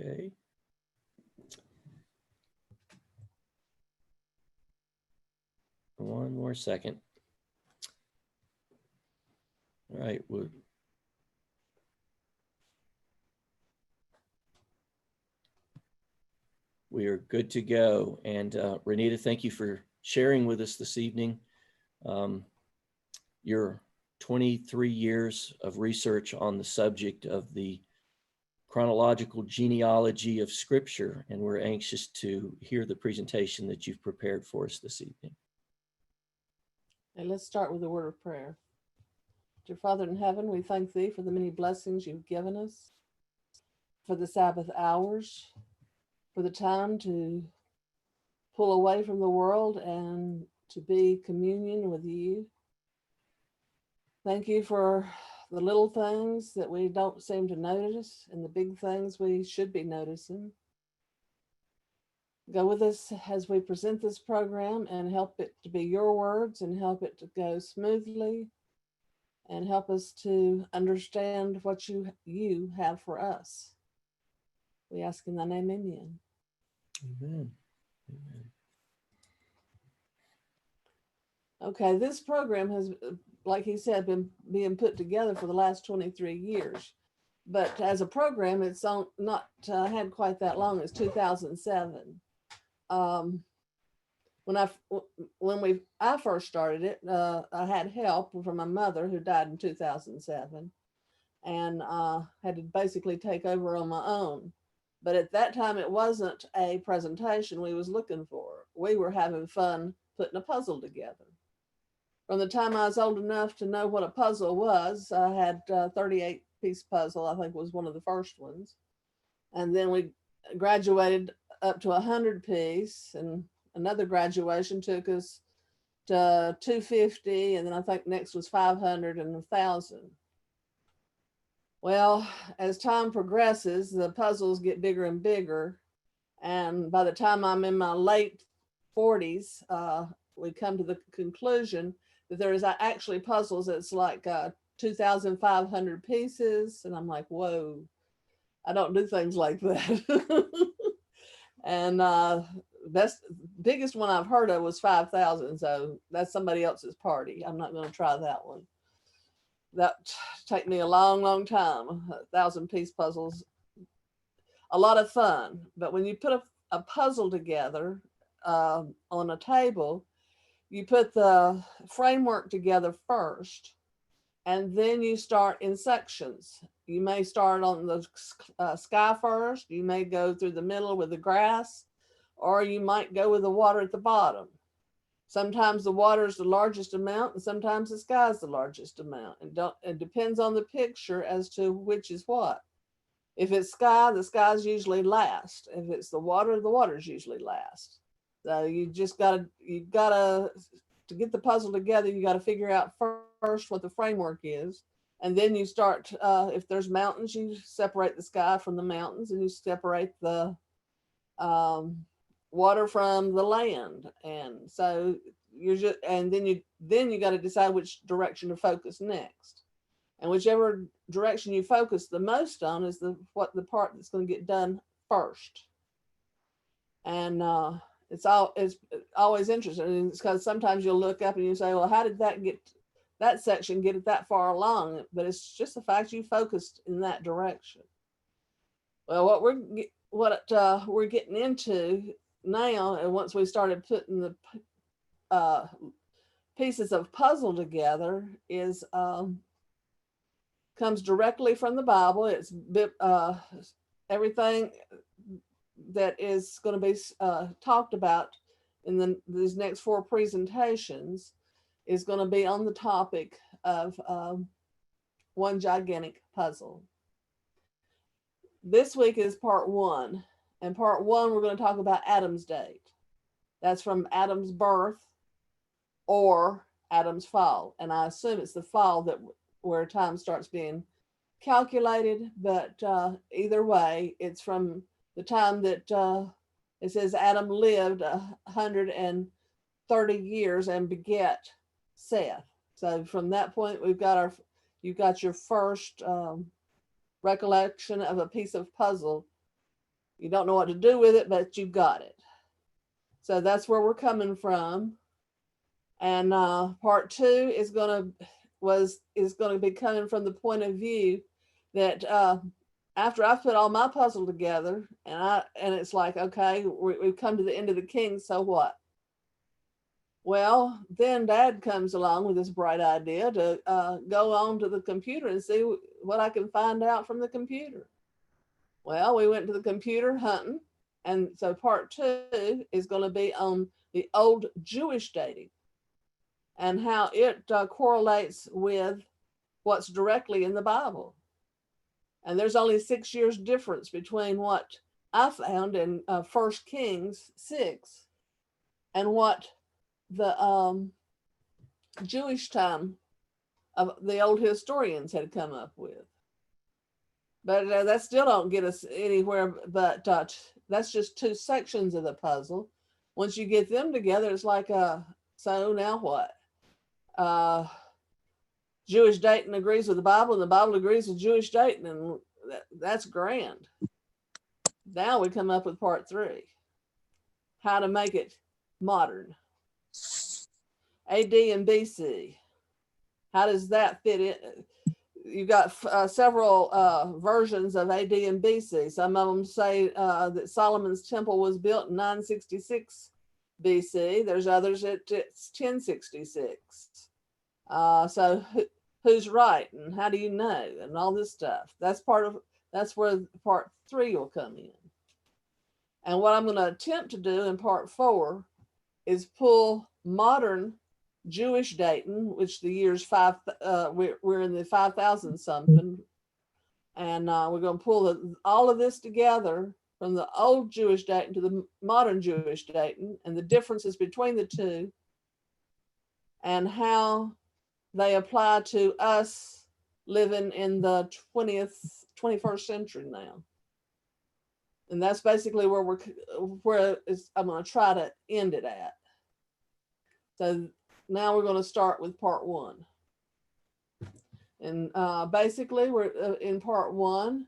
Okay. One more second. All right. We are good to go. And Renita, thank you for sharing with us this evening. Your 23 years of research on the subject of the chronological genealogy of Scripture, and we're anxious to hear the presentation that you've prepared for us this evening. And let's start with a word of prayer. Dear Father in heaven, we thank thee for the many blessings you've given us, for the Sabbath hours, for the time to pull away from the world and to be communion with you. Thank you for the little things that we don't seem to notice and the big things we should be noticing. Go with us as we present this program and help it to be your words and help it to go smoothly and help us to understand what you have for us. We ask in thy name, amen. Amen. Amen. Okay, this program has, like he said, been being put together for the last 23 years. But as a program, it's not had quite that long. It's 2007. When I first started it, I had help from my mother who died in 2007, and had to basically take over on my own. But at that time, it wasn't a presentation we was looking for. We were having fun putting a puzzle together. From the time I was old enough to know what a puzzle was, I had a 38-piece puzzle, I think was one of the first ones. And then we graduated up to 100-piece, and another graduation took us to 250, and then I think next was 500 and 1,000. Well, as time progresses, the puzzles get bigger and bigger. And by the time I'm in my late 40s, we come to the conclusion that there is actually puzzles that's like 2,500 pieces. And I'm like, whoa, I don't do things like that. And biggest one I've heard of was 5,000. So that's somebody else's party. I'm not going to try that one. That take me a long, long time. 1,000-piece puzzles, a lot of fun. But when you put a puzzle together on a table, you put the framework together first, and then you start in sections. You may start on the sky first. You may go through the middle with the grass, or you might go with the water at the bottom. Sometimes the water is the largest amount, and sometimes the sky is the largest amount. It depends on the picture as to which is what. If it's sky, the sky's usually last. If it's the water's usually last. So you gotta to get the puzzle together, you gotta figure out first what the framework is. And then you start, if there's mountains, you separate the sky from the mountains, and you separate the water from the land. And so then you got to decide which direction to focus next. And whichever direction you focus the most on is the part that's going to get done first. And it's always interesting. It's because sometimes you'll look up and you say, well, how did that section get it that far along? But it's just the fact you focused in that direction. Well, what we're getting into now, and once we started putting the pieces of puzzle together, is comes directly from the Bible. It's everything that is going to be talked about in these next 4 presentations is going to be on the topic of one gigantic puzzle. This week is part 1. And part 1, we're going to talk about Adam's date. That's from Adam's birth or Adam's fall. And I assume it's the fall where time starts being calculated. But either way, it's from the time that it says Adam lived 130 years and beget Seth. So from that point, you've got your first recollection of a piece of puzzle You don't know what to do with it, but you got it. So that's where we're coming from. And part two is going to be coming from the point of view that after I've put all my puzzle together, and it's like, okay, we've come to the end of the king, so what? Well, then Dad comes along with this bright idea to go on to the computer and see what I can find out from the computer. Well, we went to the computer hunting, and so part two is going to be on the old Jewish dating and how it correlates with what's directly in the Bible. And there's only 6 years difference between what I found in 1 Kings 6 and what the Jewish time of the old historians had come up with. But that still don't get us anywhere, but that's just two sections of the puzzle. Once you get them together, it's like, so now what? Jewish dating agrees with the Bible, and the Bible agrees with Jewish dating, and that's grand. Now we come up with part three, how to make it modern. AD and BC. How does that fit in? You've got several versions of AD and BC. Some of them say that Solomon's temple was built in 966 BC. There's others that it's 1066. So who's right, and how do you know, and all this stuff. That's where part three will come in. And what I'm going to attempt to do in part four is pull modern Jewish dating, which the year's we're in the 5,000 something, and we're going to pull all of this together from the old Jewish dating to the modern Jewish dating, and the differences between the two, and how they apply to us living in the 21st century now. And that's basically where I'm going to try to end it at. So now we're going to start with part one. And basically we're in part one,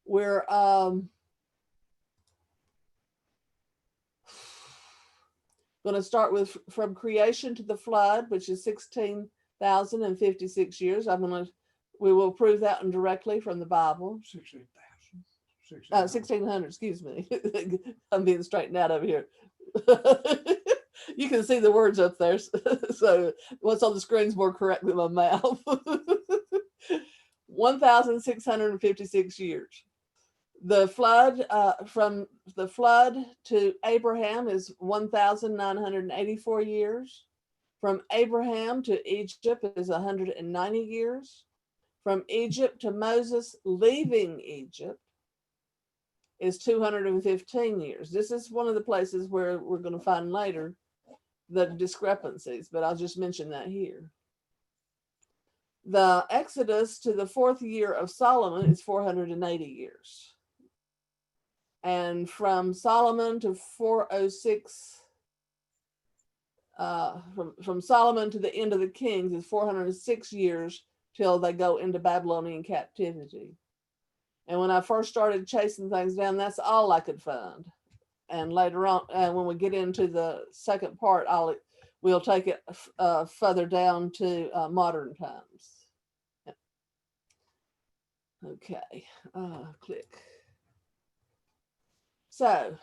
we're going to start with from creation to the flood, which is 16,056 years. We will prove that indirectly from the Bible. 1600, excuse me. I'm being straightened out over here. You can see the words up there. So what's on the screen is more correct than my mouth. 1,656 years. The flood, from the flood to Abraham is 1,984 years. From Abraham to Egypt is 190 years. From Egypt to Moses leaving Egypt is 215 years. This is one of the places where we're going to find later the discrepancies, but I'll just mention that here. The Exodus to the 4th year of Solomon is 480 years. And from Solomon to 406, from Solomon to the end of the Kings is 406 years till they go into Babylonian captivity. And when I first started chasing things down, that's all I could find. And later on, when we get into the second part, we'll take it further down to modern times. Okay, click. So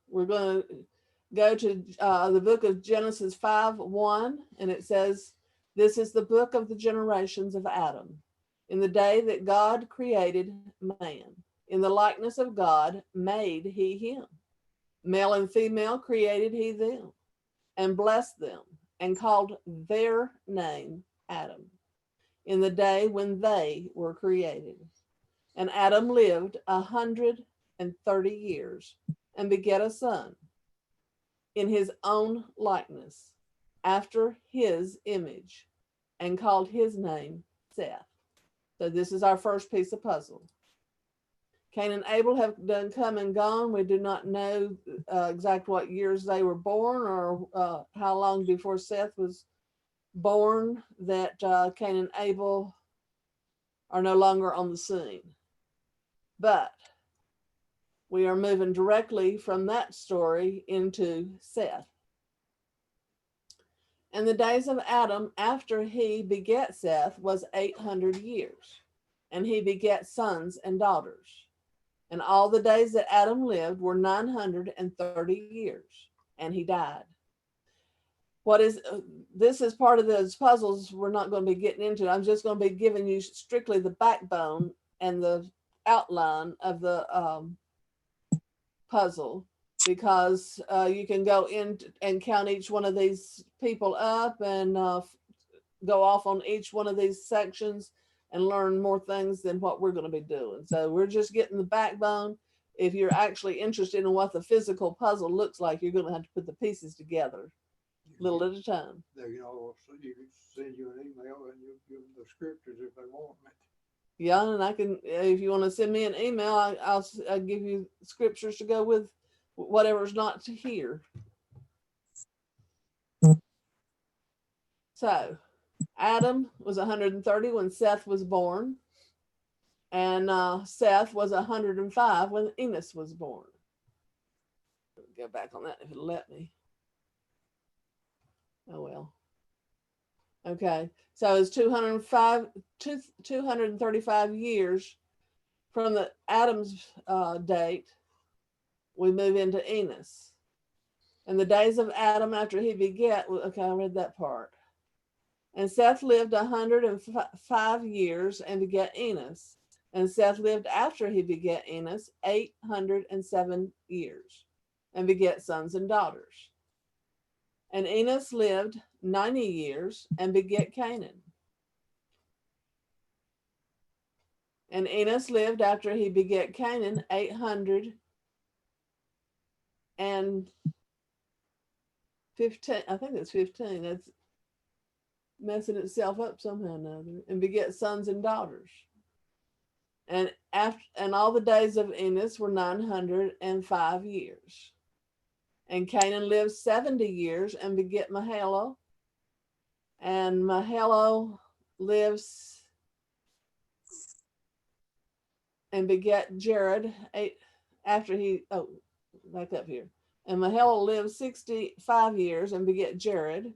we're going to go to the book of Genesis 5:1, and it says, "This is the book of the generations of Adam. In the day that God created man, in the likeness of God made he him. Male and female created he them, and blessed them, and called their name Adam, in the day when they were created. And Adam lived 130 years, and begat a son, in his own likeness, after his image, and called his name Seth." So this is our first piece of puzzle. Cain and Abel have done come and gone. We do not know exact what years they were born, or how long before Seth was born that Cain and Abel are no longer on the scene. But we are moving directly from that story into Seth. And the days of Adam after he begat Seth was 800 years, and he begat sons and daughters. And all the days that Adam lived were 930 years, and he died. This is part of those puzzles we're not going to be getting into. I'm just going to be giving you strictly the backbone and the outline of the puzzle, because you can go in and count each one of these people up and go off on each one of these sections and learn more things than what we're going to be doing. So we're just getting the backbone. If you're actually interested in what the physical puzzle looks like, you're going to have to put the pieces together little at a time. They can also, you can send you an email and you give them the scriptures if they want. Yeah, and I can, if you want to send me an email, I'll give you scriptures to go with whatever's not to hear. So Adam was 130 when Seth was born, and Seth was 105 when Enos was born. Go back on that if it'll let me. Oh well. Okay, so it's 235 years from the Adam's date. We move into Enos. And the days of Adam after he begat, okay, I read that part. And Seth lived 105 years and begat Enos. And Seth lived after he begat Enos 807 years and begat sons and daughters. And Enos lived 90 years and begat Canaan. And Enos lived after he begat Canaan 815. I think that's 15. That's messing itself up somehow or another. And begat sons and daughters. And all the days of Enos were 905 years. And Canaan lived 70 years and begat Mahalo. And Mahalo lives and begat Jared after he, back up here. And Mahalo lived 65 years and begat Jared.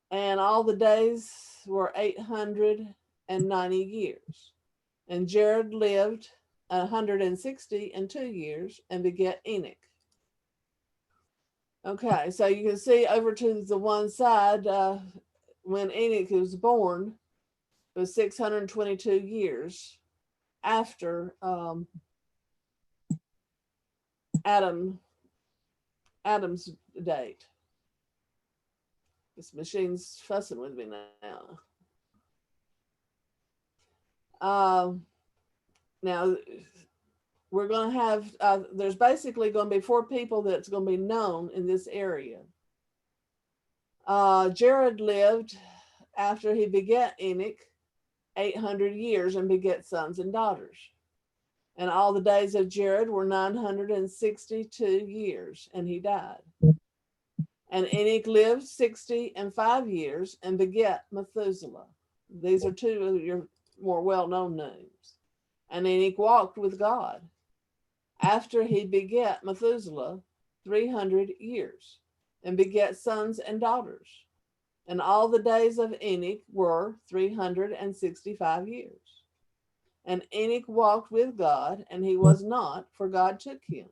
And all the days were 890 years. And Jared lived 162 years and begat Enoch. Okay, so you can see over to the one side, when Enoch was born, it was 622 years after Adam's date. This machine's fussing with me now. Now, we're going to have, there's basically going to be 4 people that's going to be known in this area. Jared lived after he begat Enoch 800 years and begat sons and daughters. And all the days of Jared were 962 years, and he died. And Enoch lived 65 years and begat Methuselah. These are 2 of your more well-known names. And Enoch walked with God after he begat Methuselah 300 years and begat sons and daughters. And all the days of Enoch were 365 years. And Enoch walked with God, and he was not, for God took him.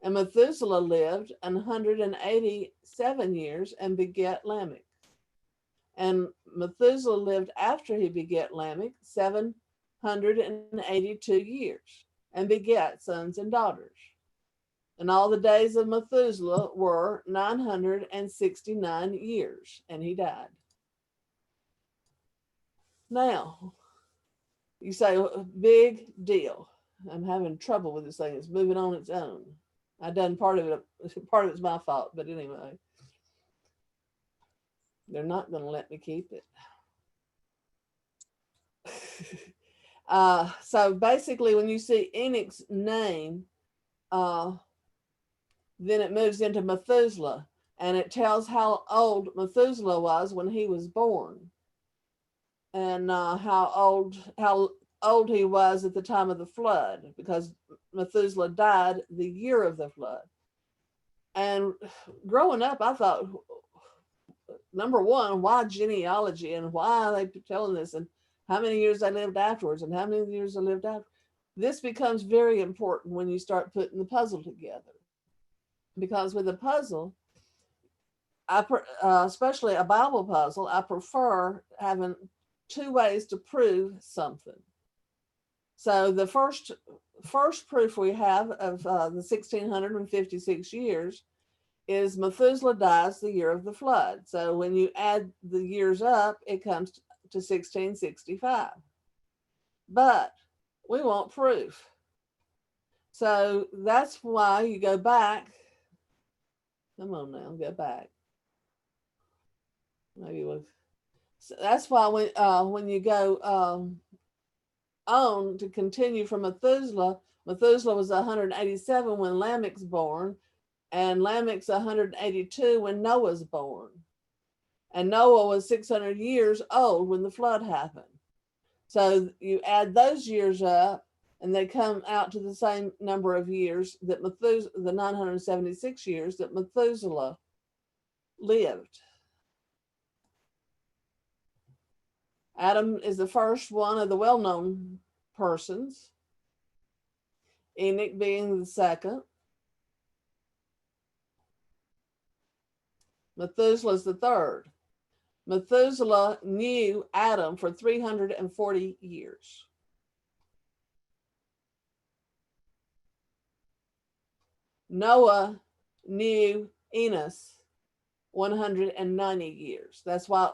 And Methuselah lived 187 years and begat Lamech. And Methuselah lived after he begat Lamech 782 years and begat sons and daughters. And all the days of Methuselah were 969 years, and he died. Now, you say, big deal. I'm having trouble with this thing. It's moving on its own. I done part of it. Part of it's my fault, but anyway. They're not going to let me keep it. So basically, when you see Enoch's name, then it moves into Methuselah, and it tells how old Methuselah was when he was born, and how old he was at the time of the flood, because Methuselah died the year of the flood. And growing up, I thought, number one, why genealogy and why are they telling this, and how many years they lived afterwards and how many years they lived after. This becomes very important when you start putting the puzzle together. Because with a puzzle, especially a Bible puzzle, I prefer having two ways to prove something. So the first proof we have of the 1656 years is Methuselah dies the year of the flood. So when you add the years up, it comes to 1665. But we want proof. So that's why you go back. Come on now, go back. Maybe so that's why when you go on to continue from Methuselah was 187 when Lamech's born, and Lamech's 182 when Noah's born. And Noah was 600 years old when the flood happened. So you add those years up, and they come out to the same number of years that the 976 years that Methuselah lived. Adam is the first one of the well-known persons, Enoch being the second. Methuselah is the third. Methuselah knew Adam for 340 years. Noah knew Enos 190 years. That's why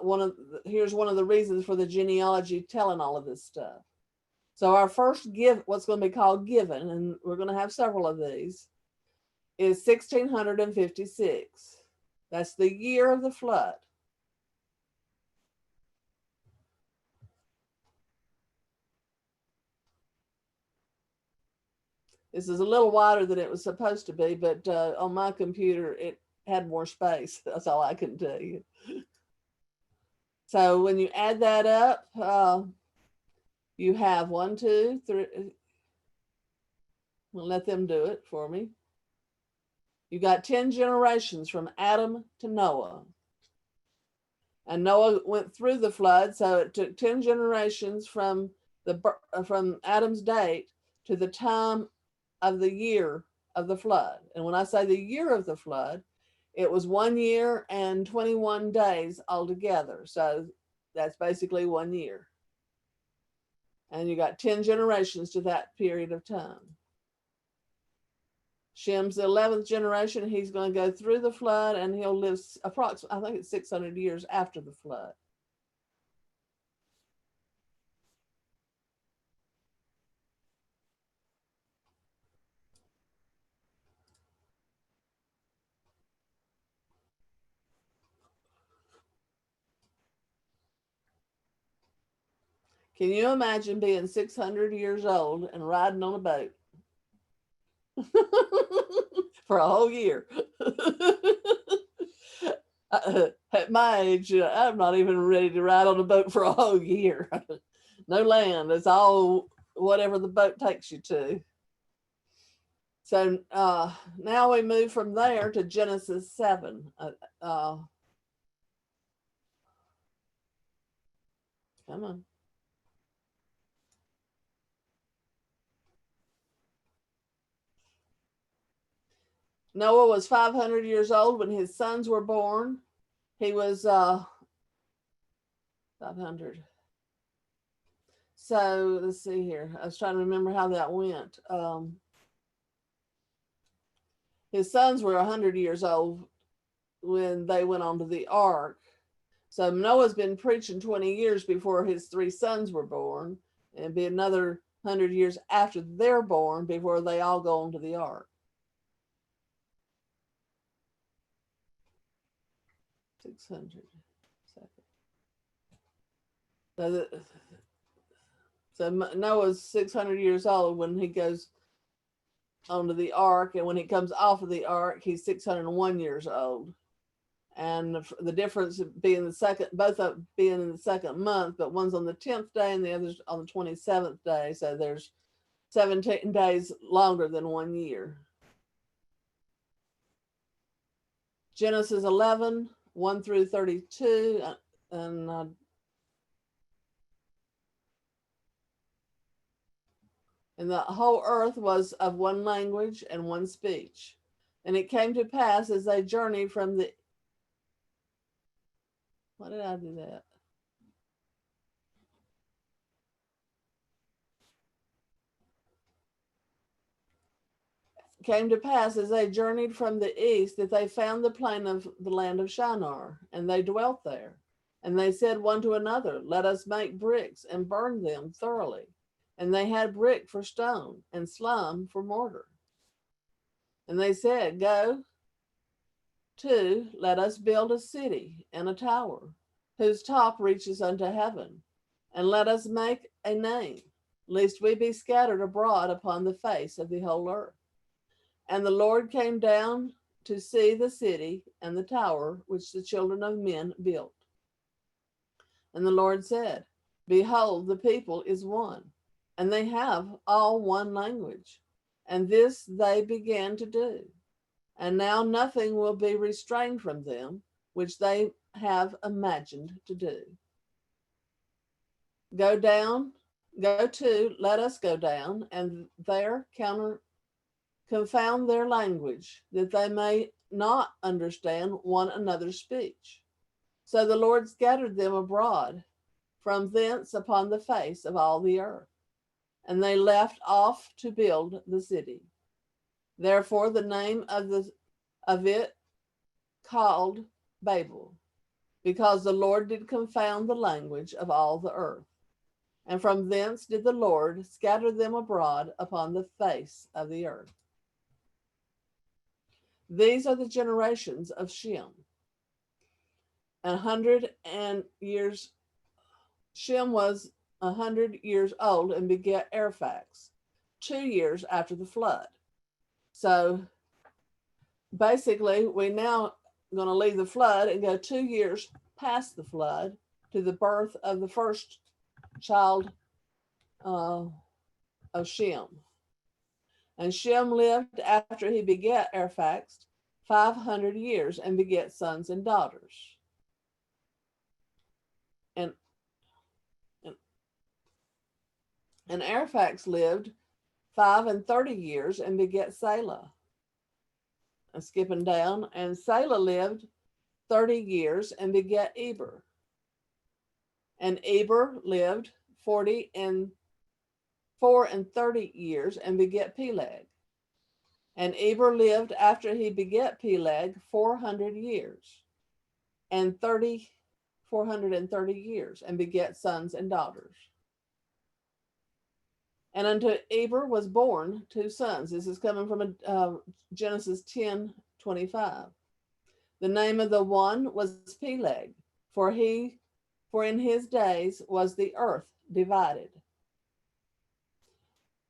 here's one of the reasons for the genealogy telling all of this stuff. So our first what's going to be called given, and we're going to have several of these, is 1656. That's the year of the flood. This is a little wider than it was supposed to be, but on my computer, it had more space. That's all I can tell you. So when you add that up, you have 1, 2, 3. We'll let them do it for me. You got 10 generations from Adam to Noah. And Noah went through the flood, so it took 10 generations from Adam's date to the time of the year of the flood. And when I say the year of the flood, it was 1 year and 21 days altogether. So that's basically 1 year. And you got 10 generations to that period of time. Shem's the 11th generation. He's going to go through the flood, and he'll live approximately, I think it's 600 years after the flood. Can you imagine being 600 years old and riding on a boat for a whole year? At my age, I'm not even ready to ride on a boat for a whole year. No land. It's all whatever the boat takes you to. So now we move from there to Genesis 7. Come on. Noah was 500 years old when his sons were born. He was 500. So let's see here. I was trying to remember how that went. His sons were 100 years old when they went onto the ark. So Noah's been preaching 20 years before his 3 sons were born, and it'd be another 100 years after they're born before they all go onto the ark. 600. So Noah's 600 years old when he goes onto the ark, and when he comes off of the ark, he's 601 years old. And the difference being both of being in the second month, but one's on the 10th day and the other's on the 27th day. So there's 17 days longer than 1 year. Genesis 11, 1 through 32, and the whole earth was of one language and one speech. And it came to pass as they journeyed from the, why did I do that? Came to pass as they journeyed from the east that they found the plain of the land of Shinar, and they dwelt there. And they said one to another, let us make bricks and burn them thoroughly. And they had brick for stone and slum for mortar. And they said, go to, let us build a city and a tower, whose top reaches unto heaven. And let us make a name, lest we be scattered abroad upon the face of the whole earth. And the Lord came down to see the city and the tower which the children of men built. And the Lord said, behold, the people is one, and they have all one language. And this they began to do. And now nothing will be restrained from them, which they have imagined to do. Go to, let us go down, and there confound their language, that they may not understand one another's speech. So the Lord scattered them abroad from thence upon the face of all the earth, and they left off to build the city. Therefore the name of it called Babel, because the Lord did confound the language of all the earth. And from thence did the Lord scatter them abroad upon the face of the earth. These are the generations of Shem. 100 years, Shem was 100 years old and begat Arphax 2 years after the flood. So basically, we now going to leave the flood and go 2 years past the flood to the birth of the first child of Shem. And Shem lived after he begat Arphax 500 years and begat sons and daughters. And Arphax lived 35 years and begat Salah. I'm skipping down. And Salah lived 30 years and begat Eber. And Eber lived 44 and 30 years and begat Peleg. And Eber lived after he begat Peleg 400 years and 430 years and begat sons and daughters. And unto Eber was born 2 sons. This is coming from Genesis 10:25. The name of the one was Peleg, for in his days was the earth divided.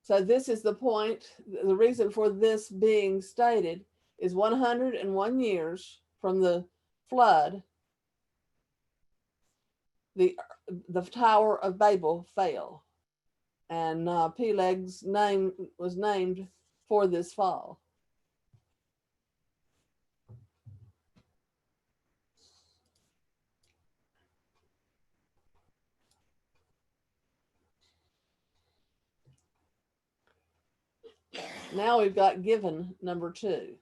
So this is the point. The reason for this being stated is 101 years from the flood, the Tower of Babel fell. And Peleg's name was named for this fall. Now we've got given number 2.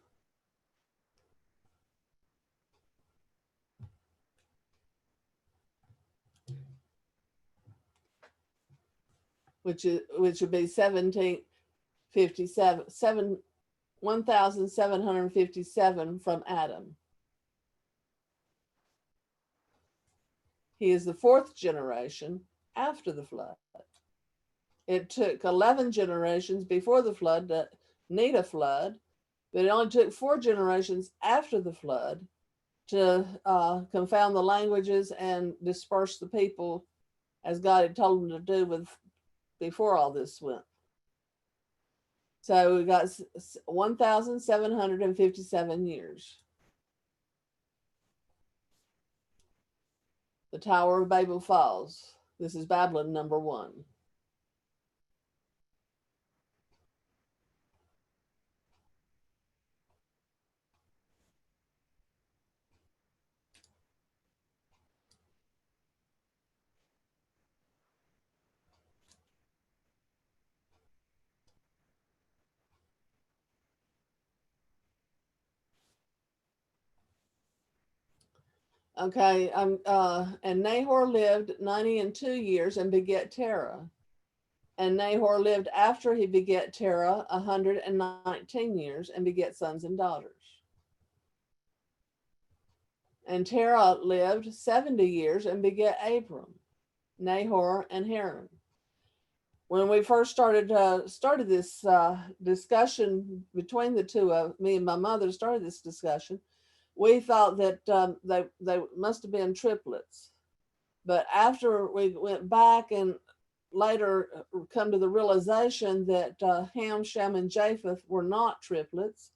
Which would be 1757 from Adam. He is the 4th generation after the flood. It took 11 generations before the flood to need a flood, but it only took 4 generations after the flood to confound the languages and disperse the people as God had told them to do before all this went. So we got 1,757 years. The Tower of Babel falls. This is Babylon number 1. Okay, and Nahor lived 90 and 2 years and beget Terah. And Nahor lived after he beget Terah 119 years and beget sons and daughters. And Terah lived 70 years and beget Abram, Nahor, and Haran. When we first started this discussion between the two of me and my mother started this discussion, we thought that they must have been triplets. But after we went back and later come to the realization that Ham, Shem, and Japheth were not triplets,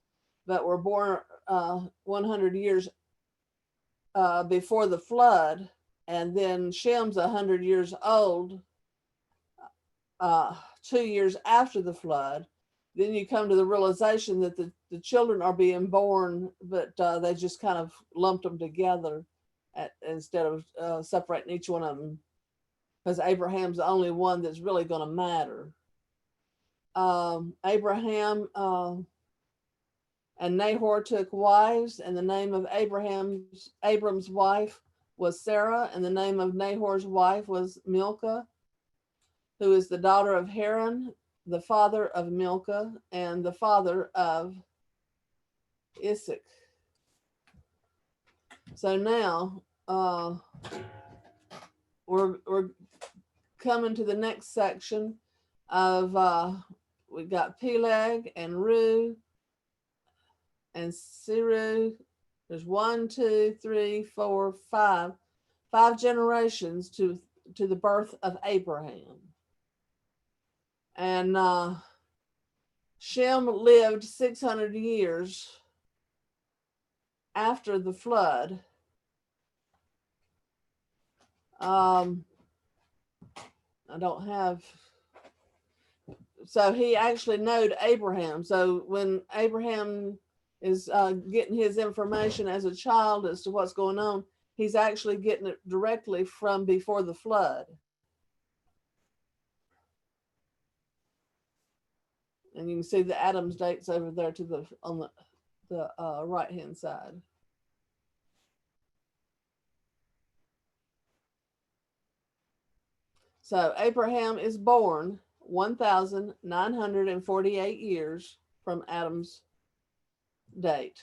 but were born 100 years before the flood, and then Shem's 100 years old 2 years after the flood. Then you come to the realization that the children are being born, but they just kind of lumped them together instead of separating each one of them, because Abraham's the only one that's really going to matter. Abraham and Nahor took wives, and the name of Abram's wife was Sarah, and the name of Nahor's wife was Milcah, who is the daughter of Haran, the father of Milcah, and the father of Isaac. So now we're coming to the next section of we got Peleg and Ru and Siru. There's 1, 2, 3, 4, 5 generations to the birth of Abraham. And Shem lived 600 years after the flood. I don't have, so he actually knowed Abraham. So when Abraham is getting his information as a child as to what's going on, he's actually getting it directly from before the flood. And you can see the Adam's dates over there to the on the right hand side. So Abraham is born 1,948 years from Adam's date.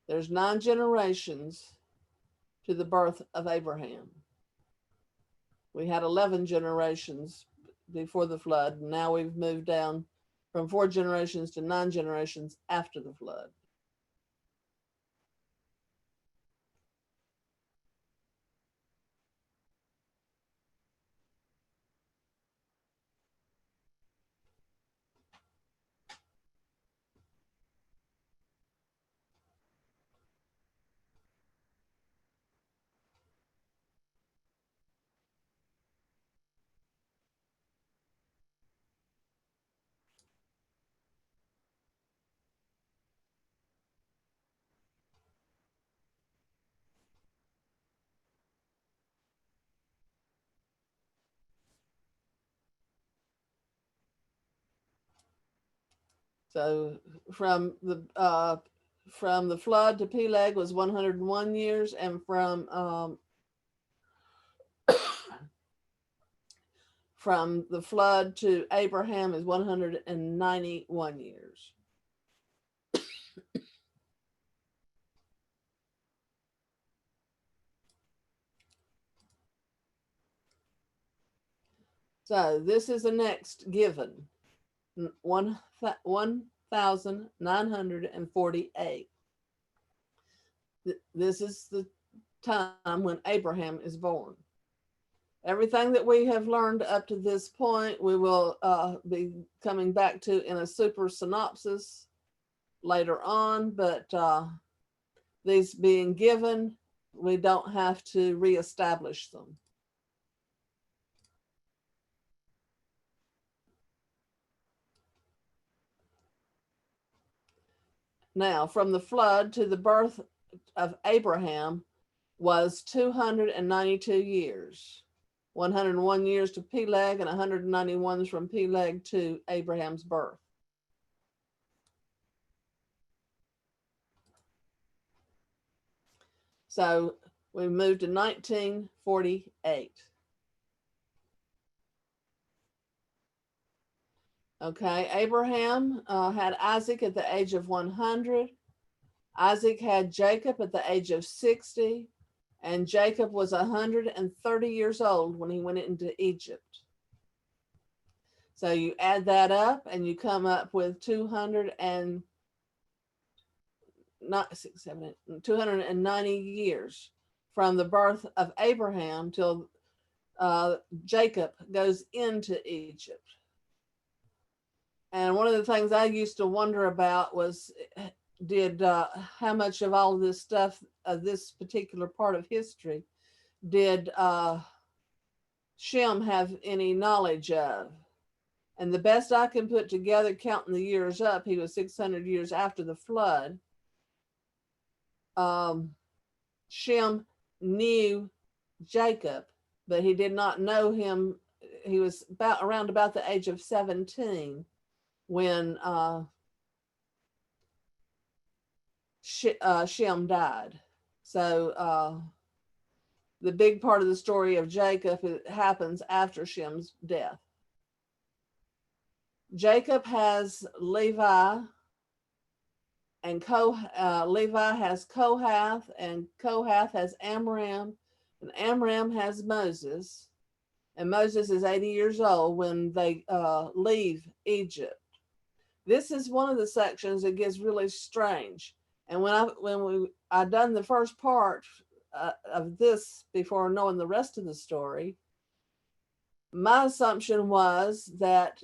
There's 9 generations to the birth of Abraham. We had 11 generations before the flood, and now we've moved down from 4 generations to 9 generations after the flood. So from the flood to Peleg was 101 years, and from the flood to Abraham is 191 years. So this is the next given, 1,948. This is the time when Abraham is born. Everything that we have learned up to this point, we will be coming back to in a super synopsis later on, but these being given, we don't have to reestablish them. Now, from the flood to the birth of Abraham was 292 years. 101 years to Peleg, and 191 from Peleg to Abraham's birth. So we moved to 1948. Okay, Abraham had Isaac at the age of 100. Isaac had Jacob at the age of 60, and Jacob was 130 years old when he went into Egypt. So you add that up and you come up with 290 years from the birth of Abraham till Jacob goes into Egypt. And one of the things I used to wonder about was how much of all of this stuff, of this particular part of history, did Shem have any knowledge of? And the best I can put together, counting the years up, he was 600 years after the flood. Shem knew Jacob, but he did not know him. He was around about the age of 17 when Shem died. So the big part of the story of Jacob happens after Shem's death. Jacob has Levi, and Levi has Kohath, and Kohath has Amram, and Amram has Moses, and Moses is 80 years old when they leave Egypt. This is one of the sections that gets really strange. And when I done the first part of this before knowing the rest of the story, my assumption was that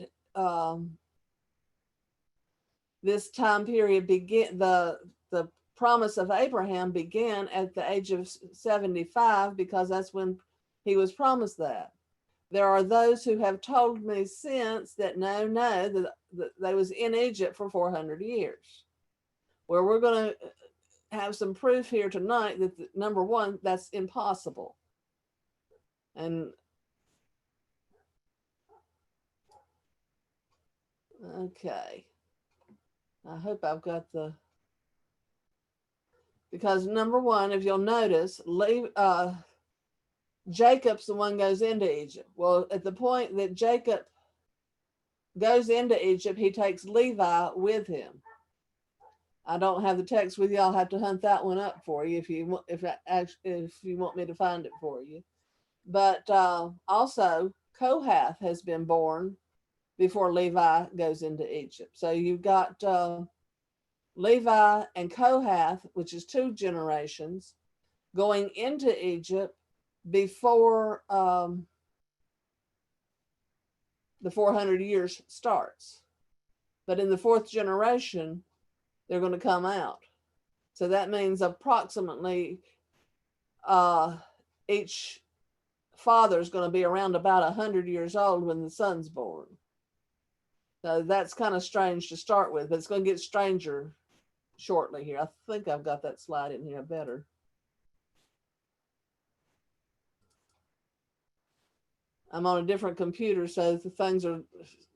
this time period the promise of Abraham began at the age of 75, because that's when he was promised that. There are those who have told me since that no, that they was in Egypt for 400 years. Well, we're going to have some proof here tonight that number one, that's impossible. And okay, I hope I've got because number one, if you'll notice, Jacob's the one goes into Egypt. Well, at the point that Jacob goes into Egypt, he takes Levi with him. I don't have the text with you. I'll have to hunt that one up for you if you want me to find it for you. But also Kohath has been born before Levi goes into Egypt. So you've got Levi and Kohath, which is 2 generations, going into Egypt before the 400 years starts. But in the 4th generation, they're going to come out. So that means approximately each father is going to be around about 100 years old when the son's born. So that's kind of strange to start with, but it's going to get stranger shortly here. I think I've got that slide in here better. I'm on a different computer, so the things are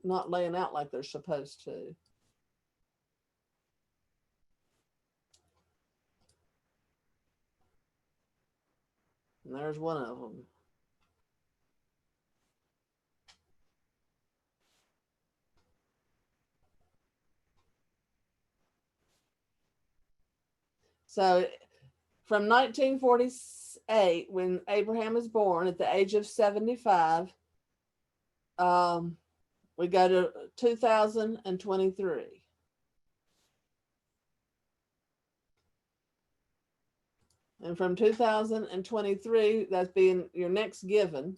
not laying out like they're supposed to. And there's one of them. So from 1948, when Abraham is born at the age of 75, we go to 2023. And from 2023, that's being your next given,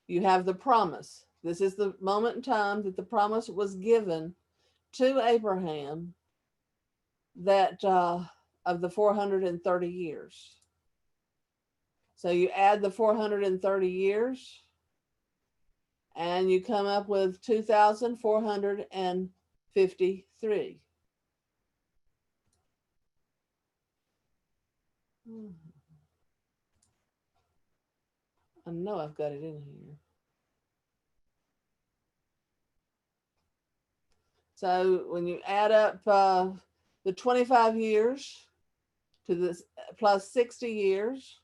you have the promise. This is the moment in time that the promise was given to Abraham, that of the 430 years. So you add the 430 years and you come up with 2,453. I know I've got it in here. So when you add up the 25 years to this plus 60 years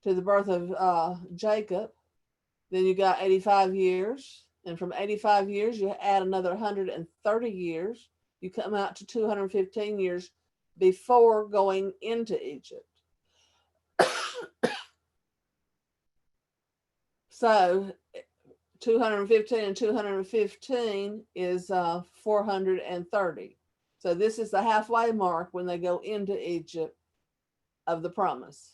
to the birth of Jacob, then you got 85 years. And from 85 years, you add another 130 years. You come out to 215 years before going into Egypt. So 215 and 215 is 430. So this is the halfway mark when they go into Egypt of the promise.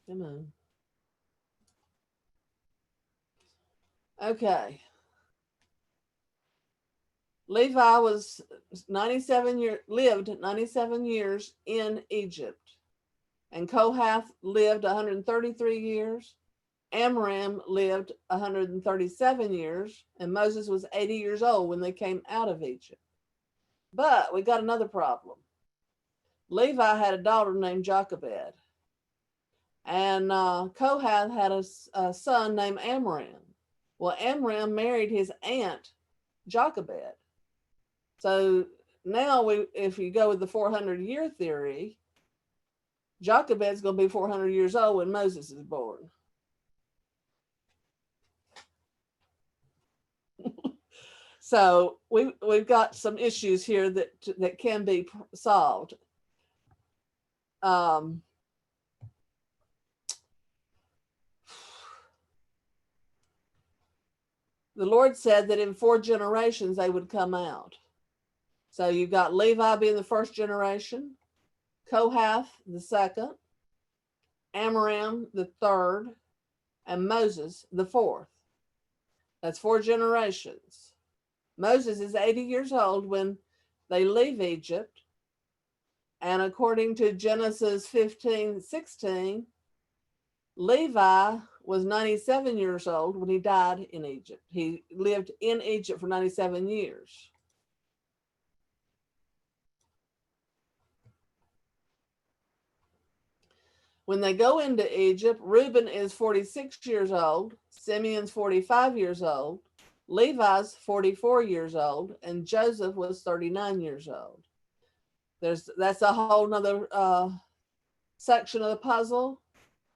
Come on. Okay. Levi was 97 years, lived 97 years in Egypt. And Kohath lived 133 years. Amram lived 137 years. And Moses was 80 years old when they came out of Egypt. But we got another problem. Levi had a daughter named Jochebed. And Kohath had a son named Amram. Well, Amram married his aunt, Jochebed. So now if you go with the 400-year theory, Jochebed's going to be 400 years old when Moses is born. So we've got some issues here that can be solved. The Lord said that in 4 generations they would come out. So you've got Levi being the first generation, Kohath the second, Amram the third, and Moses the fourth. That's 4 generations. Moses is 80 years old when they leave Egypt. And according to Genesis 15:16, Levi was 97 years old when he died in Egypt. He lived in Egypt for 97 years. When they go into Egypt, Reuben is 46 years old, Simeon's 45 years old, Levi's 44 years old, and Joseph was 39 years old. That's a whole nother section of the puzzle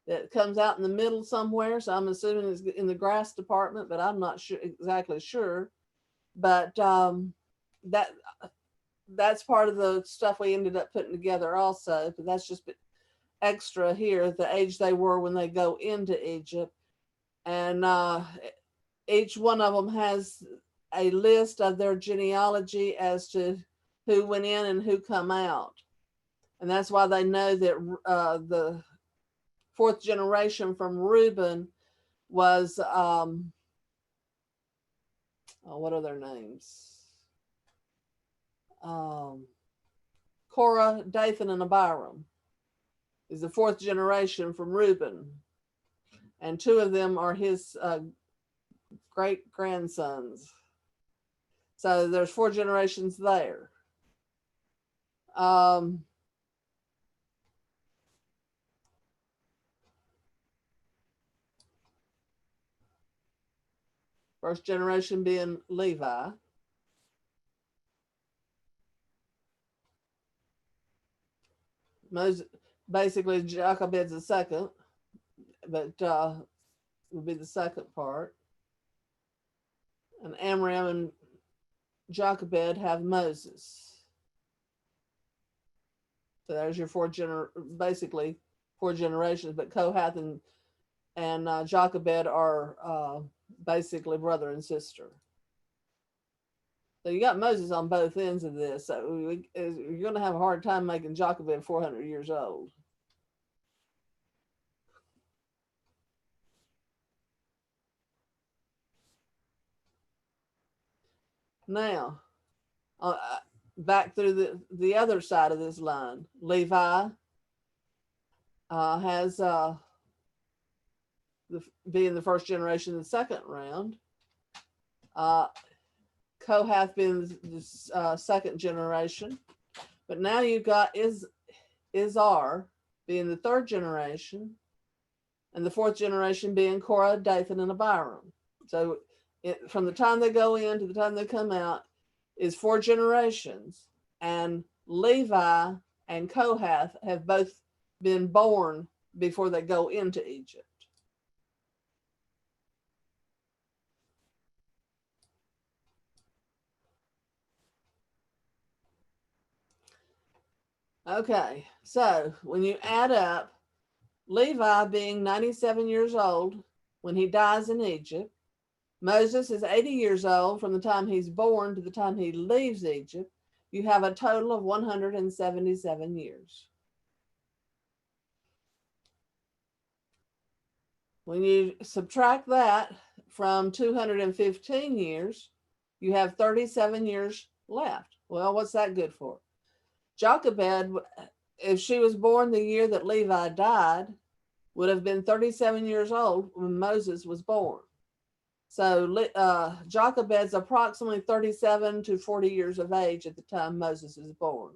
that comes out in the middle somewhere. So I'm assuming it's in the grass department, but I'm not exactly sure. But that's part of the stuff we ended up putting together also. But that's just extra here, the age they were when they go into Egypt. And each one of them has a list of their genealogy as to who went in and who come out. And that's why they know that the 4th generation from Reuben was, what are their names? Korah, Dathan, and Abiram is the 4th generation from Reuben. And 2 of them are his great grandsons. So there's 4 generations there. First generation being Levi. Moses, basically, Jochebed's the second, but would be the second part. And Amram and Jochebed have Moses. So there's your 4 basically 4 generations, but Kohath and Jochebed are basically brother and sister. So you got Moses on both ends of this. So you're going to have a hard time making Jochebed 400 years old. Now, back through the other side of this line, Levi has being the first generation in the second round. Kohath being the second generation. But now you've got Izhar, being the third generation, and the fourth generation being Korah, Dathan, and Abiram. So from the time they go in to the time they come out is 4 generations. And Levi and Kohath have both been born before they go into Egypt. Okay, so when you add up Levi being 97 years old when he dies in Egypt, Moses is 80 years old from the time he's born to the time he leaves Egypt, you have a total of 177 years. When you subtract that from 215 years, you have 37 years left. Well, what's that good for? Jochebed, if she was born the year that Levi died, would have been 37 years old when Moses was born. So Jochebed's approximately 37 to 40 years of age at the time Moses is born.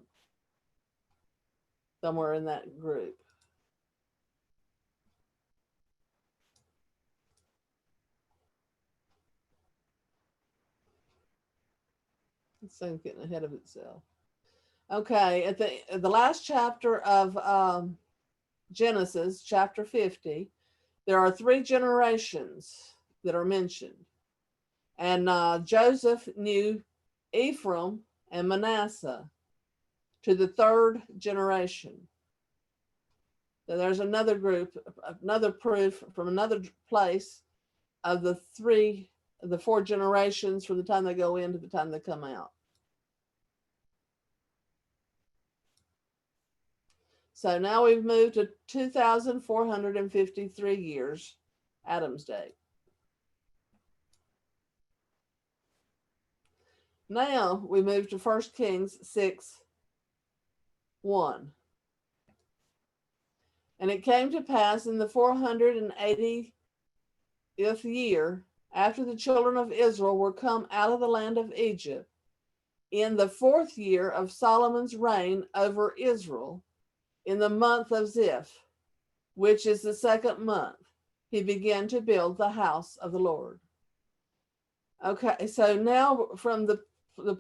Somewhere in that group. This thing's getting ahead of itself. Okay, at the last chapter of Genesis, chapter 50, there are 3 generations that are mentioned. And Joseph knew Ephraim and Manasseh to the 3rd generation. So there's another group, another proof from another place of the 4 generations from the time they go in to the time they come out. So now we've moved to 2,453 years, Adam's date. Now we move to 1 Kings 6:1. And it came to pass in the 480th year, after the children of Israel were come out of the land of Egypt, in the 4th year of Solomon's reign over Israel, in the month of Ziph, which is the 2nd month, he began to build the house of the Lord. Okay, so now from the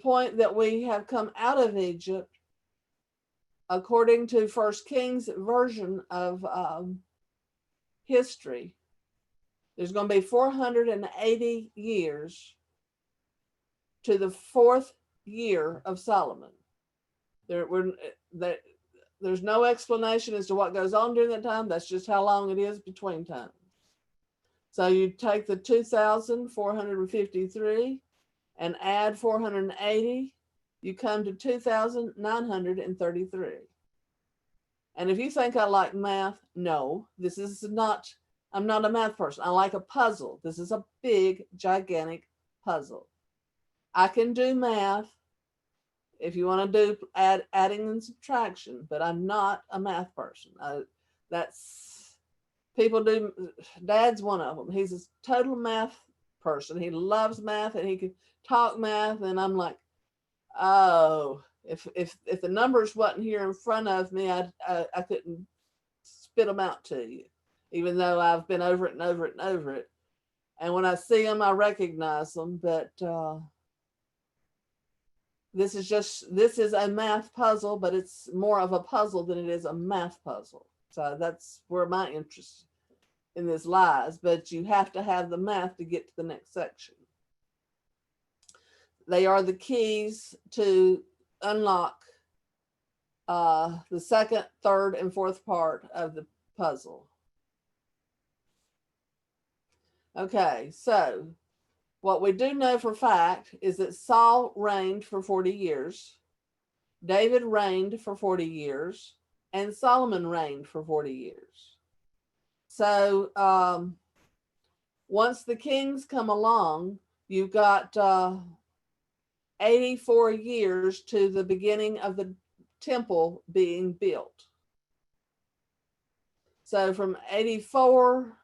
point that we have come out of Egypt, according to 1 Kings version of history, there's going to be 480 years to the 4th year of Solomon. There's no explanation as to what goes on during that time. That's just how long it is between times. So you take the 2,453 and add 480, you come to 2,933. And if you think I like math, no, this is not, I'm not a math person. I like a puzzle. This is a big, gigantic puzzle. I can do math if you want to do adding and subtraction, but I'm not a math person. That's people do. Dad's one of them. He's a total math person. He loves math and he can talk math. And I'm like, oh, if the numbers wasn't here in front of me, I couldn't spit them out to you, even though I've been over it and over it and over it. And when I see them, I recognize them. But this is a math puzzle, but it's more of a puzzle than it is a math puzzle. So that's where my interest in this lies, but you have to have the math to get to the next section. They are the keys to unlock the 2nd, 3rd, and 4th part of the puzzle. Okay, so what we do know for fact is that Saul reigned for 40 years, David reigned for 40 years, and Solomon reigned for 40 years. So once the kings come along, you've got 84 years to the beginning of the temple being built. So from 84,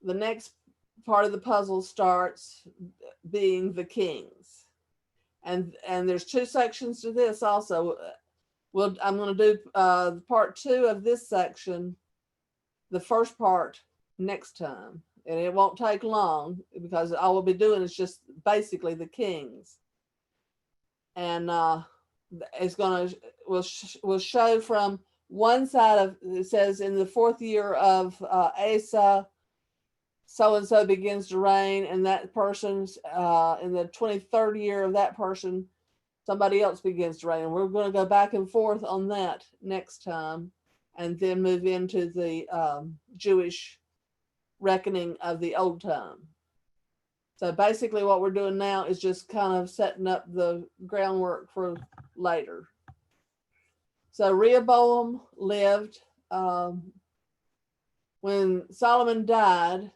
the next part of the puzzle starts being the kings. And there's two sections to this also. I'm going to do part 2 of this section, the first part, next time. And it won't take long because all we'll be doing is just basically the kings. And it's going to, we'll show from one side of, it says in the 4th year of Asa, so-and-so begins to reign, and that person's in the 23rd year of that person, somebody else begins to reign. And we're going to go back and forth on that next time, and then move into the Jewish reckoning of the old time. So basically what we're doing now is just kind of setting up the groundwork for later. So Rehoboam lived, when Solomon died,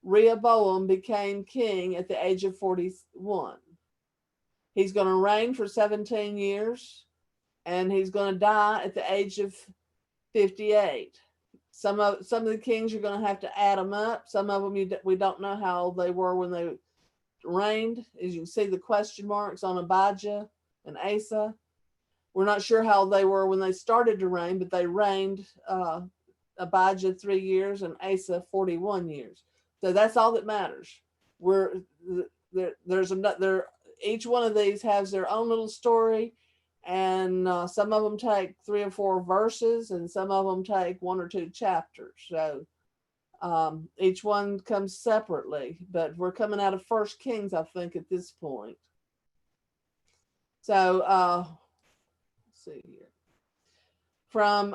Rehoboam became king at the age of 41. He's going to reign for 17 years, and he's going to die at the age of 58. Some of the kings, you're going to have to add them up. Some of them we don't know how old they were when they reigned. As you can see, the question marks on Abijah and Asa. We're not sure how old they were when they started to reign, but they reigned, Abijah 3 years and Asa 41 years. So that's all that matters. Each one of these has their own little story, and some of them take 3 or 4 verses, and some of them take 1 or 2 chapters. So each one comes separately, but we're coming out of 1 Kings, I think, at this point. So let's see here. From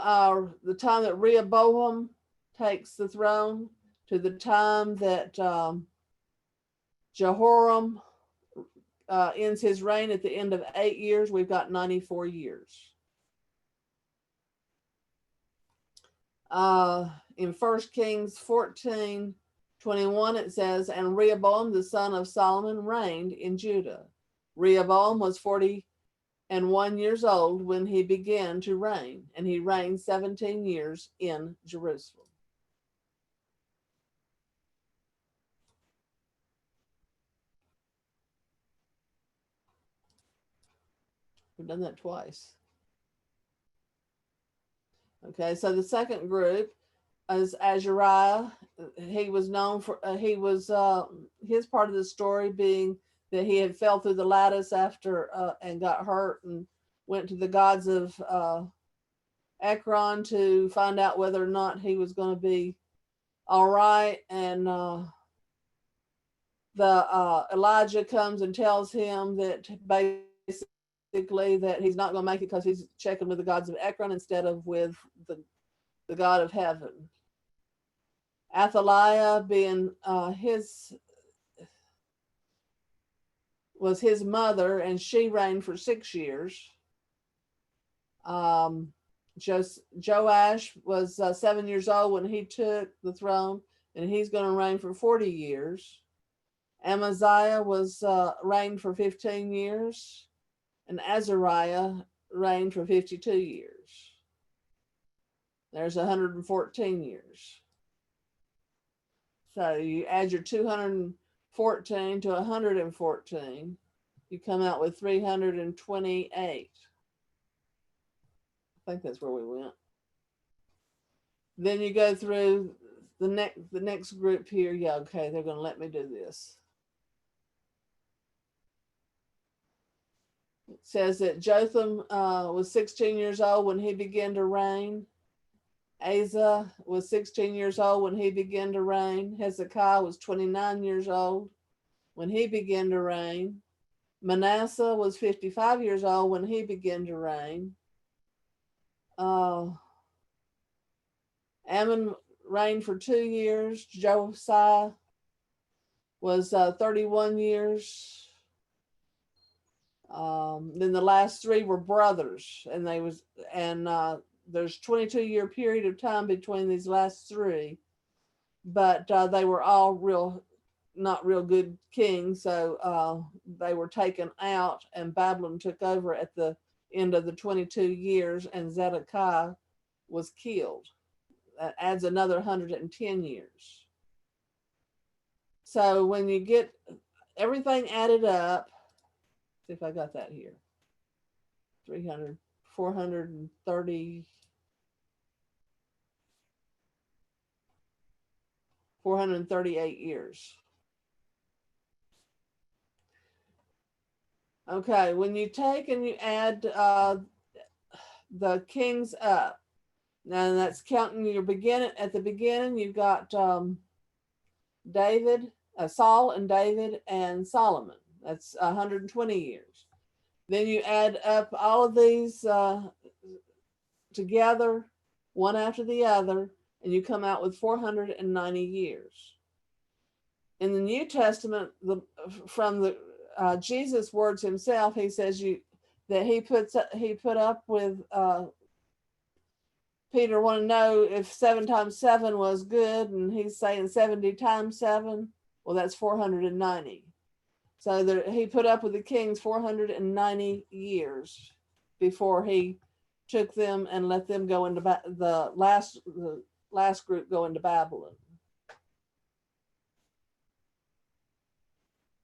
the time that Rehoboam takes the throne to the time that Jehoram ends his reign at the end of 8 years, we've got 94 years. In 1 Kings 14:21, it says, and Rehoboam, the son of Solomon, reigned in Judah. Rehoboam was 41 years old when he began to reign, and he reigned 17 years in Jerusalem. We've done that twice. Okay, so the second group is Azariah. He was known for, his part of the story being that he had fell through the lattice after and got hurt and went to the gods of Ekron to find out whether or not he was going to be all right. And Elijah comes and tells him that basically that he's not going to make it because he's checking with the gods of Ekron instead of with the God of heaven. Athaliah being was his mother, and she reigned for 6 years. Joash was 7 years old when he took the throne, and he's going to reign for 40 years. Amaziah was reigned for 15 years, and Azariah reigned for 52 years. There's 114 years. So you add your 214 to 114, you come out with 328. I think that's where we went. Then you go through the next group here. Yeah, okay, they're going to let me do this. It says that Jotham was 16 years old when he began to reign. Asa was 16 years old when he began to reign. Hezekiah was 29 years old when he began to reign. Manasseh was 55 years old when he began to reign. Ammon reigned for 2 years. Josiah was 31 years. Then the last 3 were brothers, and there's 22-year period of time between these last 3, but they were all not real good kings, so they were taken out, and Babylon took over at the end of the 22 years, and Zedekiah was killed. That adds another 110 years. So when you get everything added up, See if I got that here. 300, 430, 438 years. Okay, when you take and you add the kings up, now that's counting your beginning. At the beginning, you've got David, Saul and David and Solomon. That's 120 years. Then you add up all of these together, one after the other, and you come out with 490 years. In the New Testament, from the Jesus' words himself, he says that he put up with. Peter want to know if 7 times 7 was good, and he's saying 70 times 7. Well, that's 490. So he put up with the kings 490 years before he took them and let them go into the last group go into Babylon.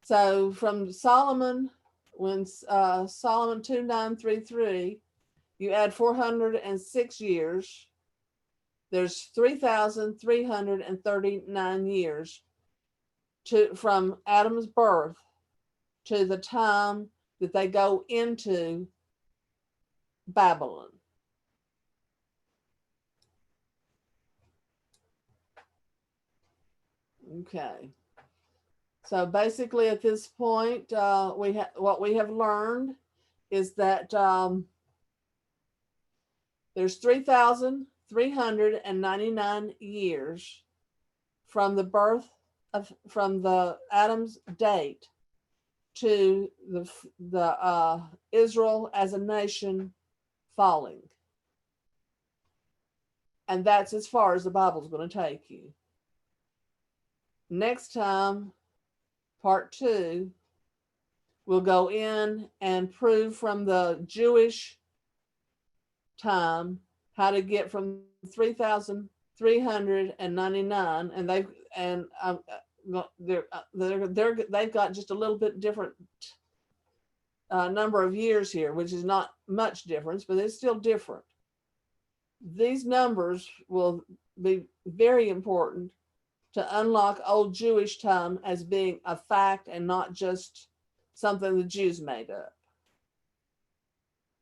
So from Solomon, when Solomon 2933, you add 406 years, there's 3,339 years from Adam's birth to the time that they go into Babylon. Okay. So basically at this point, what we have learned is that there's 3,399 years from the birth from the Adam's date to the Israel as a nation falling. And that's as far as the Bible's going to take you. Next time, part 2, we'll go in and prove from the Jewish time how to get from 3,399, and they've got just a little bit different number of years here, which is not much difference, but it's still different. These numbers will be very important to unlock old Jewish time as being a fact and not just something the Jews made up.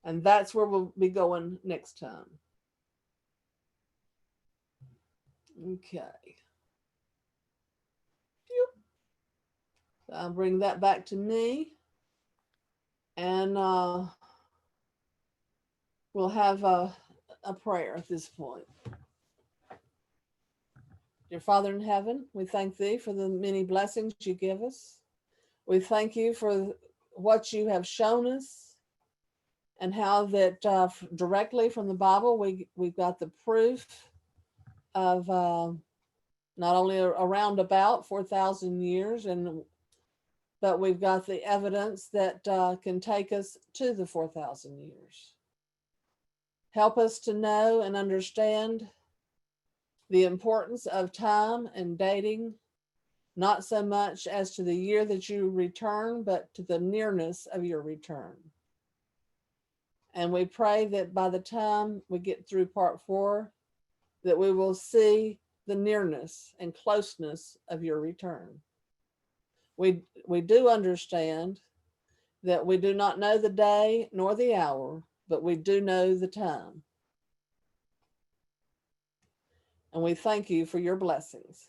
And that's where we'll be going next time. Okay. So I'll bring that back to me. And we'll have a prayer at this point. Dear Father in heaven, we thank thee for the many blessings you give us. We thank you for what you have shown us and how that directly from the Bible, we've got the proof of not only around about 4,000 years, but we've got the evidence that can take us to the 4,000 years. Help us to know and understand the importance of time and dating, not so much as to the year that you return, but to the nearness of your return. And we pray that by the time we get through part 4, that we will see the nearness and closeness of your return. We do understand that we do not know the day nor the hour, but we do know the time. And we thank you for your blessings.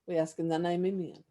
We ask in thy name, amen.